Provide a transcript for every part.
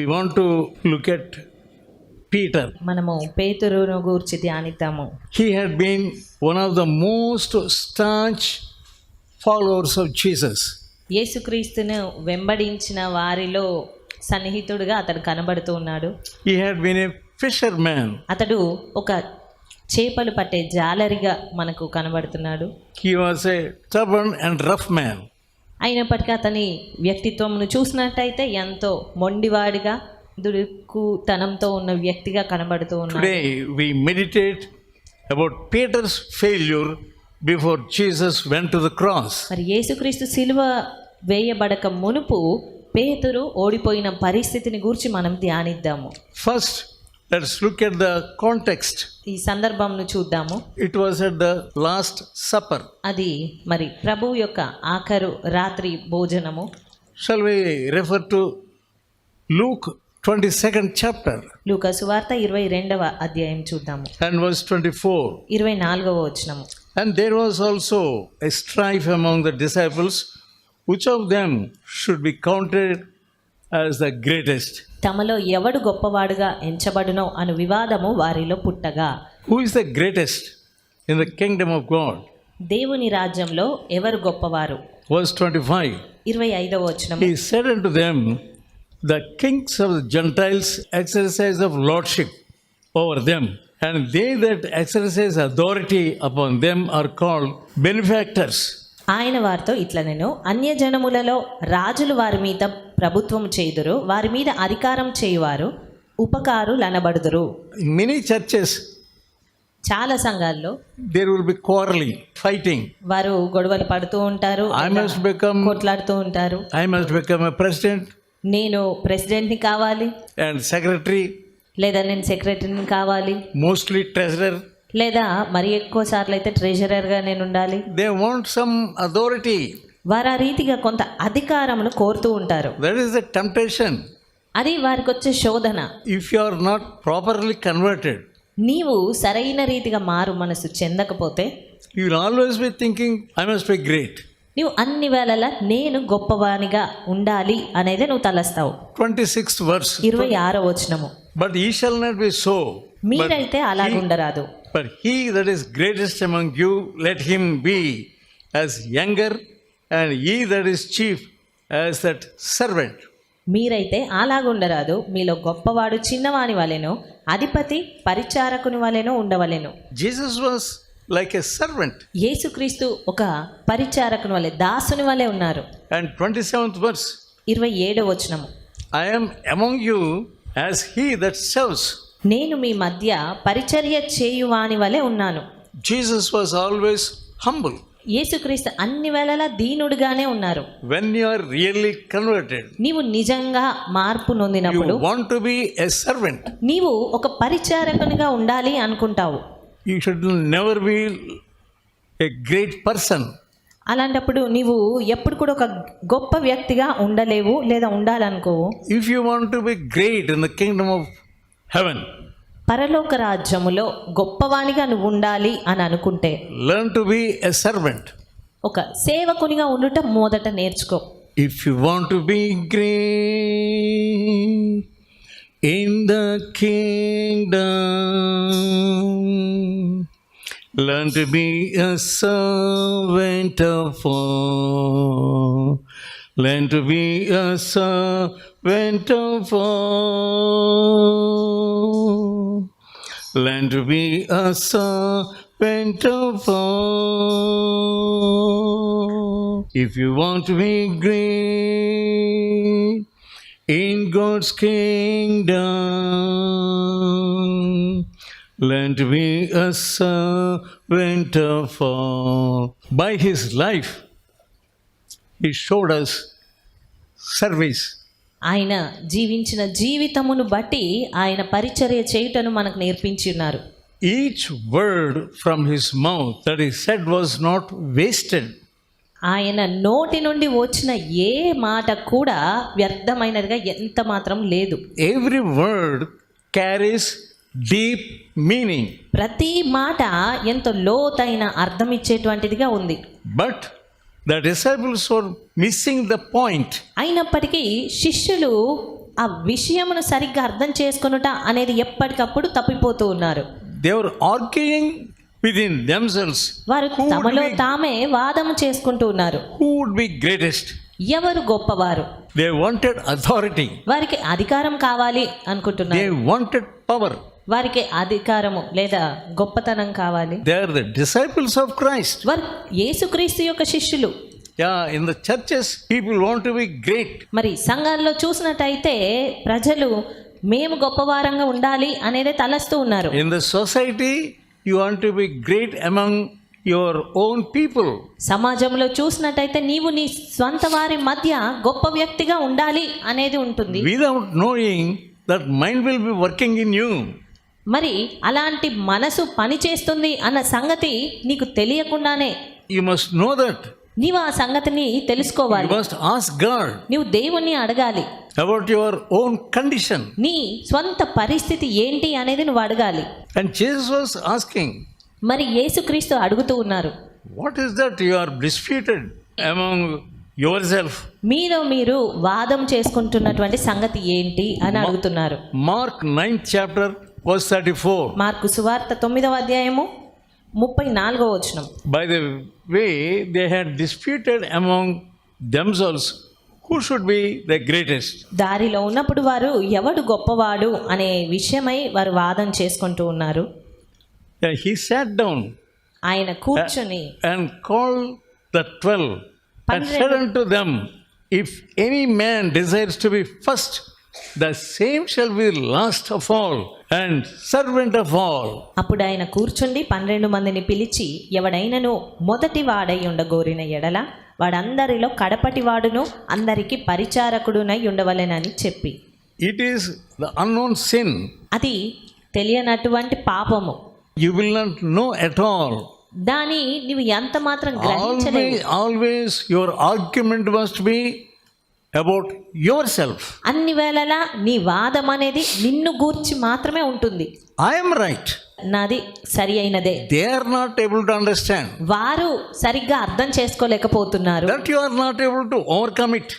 We want to look at Peter. మనము పేతురును గూర్చి ధ్యానిద్దాము. He had been one of the most staunch followers of Jesus. యేసుక్రీస్తును వెంబడించిన వారిలో సన్నిహితుడిగా అతడు కనబడుతూ ఉన్నాడు. He had been a fisherman. అతడు ఒక చేపలు పట్టే జాలరిగా మనకు కనబడుతున్నాడు. He was a stubborn and rough man. అయినప్పటికీ అతని వ్యక్తిత్వంను చూసినట్టయితే ఎంతో మొండివాడిగా దుడుకుతనంతో ఉన్న వ్యక్తిగా కనబడుతూ ఉన్నాడు. Today we meditate about Peter's failure before Jesus went to the cross. మరి యేసుక్రీస్తు సిలువ వేయబడక మునుపు పేతురు ఓడిపోయిన పరిస్థితిని గురించి మనం ధ్యానిద్దాము. First, let's look at the context. ఈ సందర్భంను చూద్దాము. It was at the Last Supper. అది మరి ప్రభువు యొక్క ఆఖరు రాత్రి భోజనము. Shall we refer to Luke 22nd chapter లూకా సువార్త 22వ అధ్యాయం చూద్దాము. and verse 24. 24వ వచనము. And there was also a strife among the disciples, which of them should be counted as the greatest. తమలో ఎవడు గొప్పవాడుగా ఎంచబడునో అను వివాదము వారిలో పుట్టగా. Who is the greatest in the kingdom of God? దేవుని రాజ్యంలో ఎవరు గొప్పవారు? Verse 25. 25వ వచనము. He said unto them, the kings of the Gentiles exercise of lordship over them, and they that exercise authority upon them are called benefactors. ఆయన వారితో ఇట్లా, నేను అన్యజనములలో రాజులు వారి మీద ప్రభుత్వం చేయుదురు, వారి మీద అధికారం చేయువారు ఉపకారులు అనబడుదురు. In many churches, చాలా సంఘాల్లో there will be quarreling, fighting. వారు గొడవలు పడుతూ ఉంటారు, I must become, కొట్లాడుతూ ఉంటారు. I must become a president నేను ప్రెసిడెంట్ని కావాలి, and secretary, లేదా నేను సెక్రటరీని కావాలి, mostly treasurer. లేదా మరి ఎక్కువ సార్లు అయితే ట్రెజరర్గా నేను ఉండాలి. They want some authority. వారు ఆ రీతిగా కొంత అధికారమును కోరుతూ ఉంటారు. That is the temptation. అది వారికి వచ్చే శోధన. If you are not properly converted, నీవు సరైన రీతిగా మారు మనసు చెందకపోతే you will always be thinking, I must be great. నువ్వు అన్ని వేళలా నేను గొప్పవానిగా ఉండాలి అనేది నువ్వు తలస్తావు. 26th verse. 26వ వచనము. But ye shall not be so. మీరైతే అలాగుండరాదు. But he that is greatest among you, let him be as younger, and ye that is chief as that servant. మీరైతే అలాగుండరాదు, మీలో గొప్పవాడు చిన్నవాని వలెను, అధిపతి పరిచారకుని వలెను ఉండవలెను. Jesus was like a servant. యేసుక్రీస్తు ఒక పరిచారకుని వలె, దాసుని వలె ఉన్నారు. And 27th verse. 27వ వచనము. I am among you as he that serves. నేను మీ మధ్య పరిచర్య చేయువాని వలె ఉన్నాను. Jesus was always humble. యేసుక్రీస్తు అన్ని వేళలా దీనుడిగానే ఉన్నారు. When you are really converted, నీవు నిజంగా మార్పు నొందినప్పుడు you want to be a servant. నీవు ఒక పరిచారకునిగా ఉండాలి అనుకుంటావు. You should never be a great person. అలాంటప్పుడు నీవు ఎప్పుడు కూడా ఒక గొప్ప వ్యక్తిగా ఉండలేవు, లేదా ఉండాలనుకోవు. If you want to be great in the kingdom of heaven, పరలోక రాజ్యములో గొప్పవానిగా నువ్వు ఉండాలి అని అనుకుంటే learn to be a servant. ఒక సేవకునిగా ఉండుట మొదట నేర్చుకో. If you want to be great in the kingdom, learn to be a servant of all. Learn to be a servant of all. Learn to be a servant of all. If you want to be great in God's kingdom, learn to be a servant of all. By his life, he showed us service. ఆయన జీవించిన జీవితమును బట్టి ఆయన పరిచర్య చేయుటను మనకు నేర్పించి ఉన్నారు. Each word from his mouth that he said was not wasted. ఆయన నోటి నుండి వచ్చిన ఏ మాట కూడా వ్యర్థమైనదిగా ఎంత మాత్రం లేదు. Every word carries deep meaning. ప్రతి మాట ఎంతో లోతైన అర్థం ఇచ్చేటువంటిదిగా ఉంది. But the disciples were missing the point. అయినప్పటికీ శిష్యులు ఆ విషయమును సరిగ్గా అర్థం చేసుకొనుట అనేది ఎప్పటికప్పుడు తప్పిపోతూ ఉన్నారు. They were arguing within themselves. వారు తమలో తామే వాదము చేసుకుంటూ ఉన్నారు. Who would be greatest? ఎవరు గొప్పవారు? They wanted authority. వారికి అధికారం కావాలి అనుకుంటున్నారు. They wanted power. వారికి అధికారము లేదా గొప్పతనం కావాలి. They are the disciples of Christ. వారు యేసుక్రీస్తు యొక్క శిష్యులు. Yeah, in the churches, people want to be great. మరి సంఘాల్లో చూసినట్టయితే ప్రజలు మేము గొప్పవారంగా ఉండాలి అనేది తలస్తూ ఉన్నారు. In the society, you want to be great among your own people. సమాజంలో చూసినట్టయితే నీవు నీ స్వంత వారి మధ్య గొప్ప వ్యక్తిగా ఉండాలి అనేది ఉంటుంది. Without knowing that mind will be working in you. మరి అలాంటి మనసు పని చేస్తుంది అన్న సంగతి నీకు తెలియకుండానే You must know that. నీవు ఆ సంగతిని తెలుసుకోవాలి. You must ask God నీవు దేవుణ్ణి అడగాలి. about your own condition. నీ స్వంత పరిస్థితి ఏంటి అనేది నువ్వు అడగాలి. And Jesus was asking, మరి యేసుక్రీస్తు అడుగుతూ ఉన్నారు, what is that you are disputed among yourself? మీరు వాదం చేసుకుంటున్నటువంటి సంగతి ఏంటి అని అడుగుతున్నారు. Mark 9th chapter verse 34. Mark సువార్త 9వ అధ్యాయము 34వ వచనం. By the way, they had disputed among themselves who should be the greatest. దారిలో ఉన్నప్పుడు వారు ఎవడు గొప్పవాడు అనే విషయమై వారు వాదం చేసుకుంటూ ఉన్నారు. Yeah, he sat down ఆయన కూర్చొని and called the 12 and said unto them, if any man desires to be first, the same shall be last of all and servant of all. అప్పుడు ఆయన కూర్చుండి 12 మందిని పిలిచి, ఎవడైనను మొదటి వాడై ఉండగోరిన ఎడల వాడందరిలో కడపటి వాడును అందరికి పరిచారకుడునై ఉండవలెనని చెప్పి. It is the unknown sin. అది తెలియనటువంటి పాపము. You will not know at all. దాని నీవు ఎంత మాత్రం గ్రహించలేవు. Always your argument must be about yourself. అన్ని వేళలా నీ వాదం అనేది నిన్ను గూర్చి మాత్రమే ఉంటుంది. I am right. నాది సరి అయినదే. They are not able to understand. వారు సరిగ్గా అర్థం చేసుకోలేకపోతున్నారు. That you are not able to overcome it.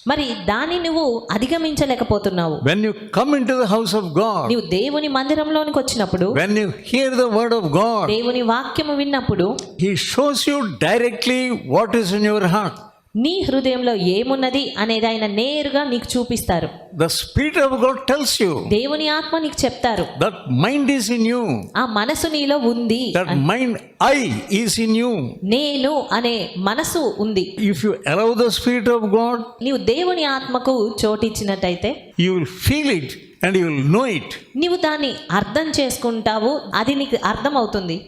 మరి దాన్ని నువ్వు అధిగమించలేకపోతున్నావు. When you come into the house of God, నీవు దేవుని మందిరంలోనికి వచ్చినప్పుడు, when you hear the word of God, దేవుని వాక్యము విన్నప్పుడు He shows you directly what is in your heart. నీ హృదయంలో ఏమున్నది అనేది ఆయన నేరుగా నీకు చూపిస్తారు. The Spirit of God tells you దేవుని ఆత్మ నీకు చెప్తారు, that mind is in you. ఆ మనసు నీలో ఉంది. That mind, I, is in you. నేను అనే మనసు ఉంది. If you allow the Spirit of God, నీవు దేవుని ఆత్మకు చోటిచ్చినట్టయితే you will feel it and you will know it. నీవు దాన్ని అర్థం చేసుకుంటావు, అది నీకు అర్థం అవుతుంది.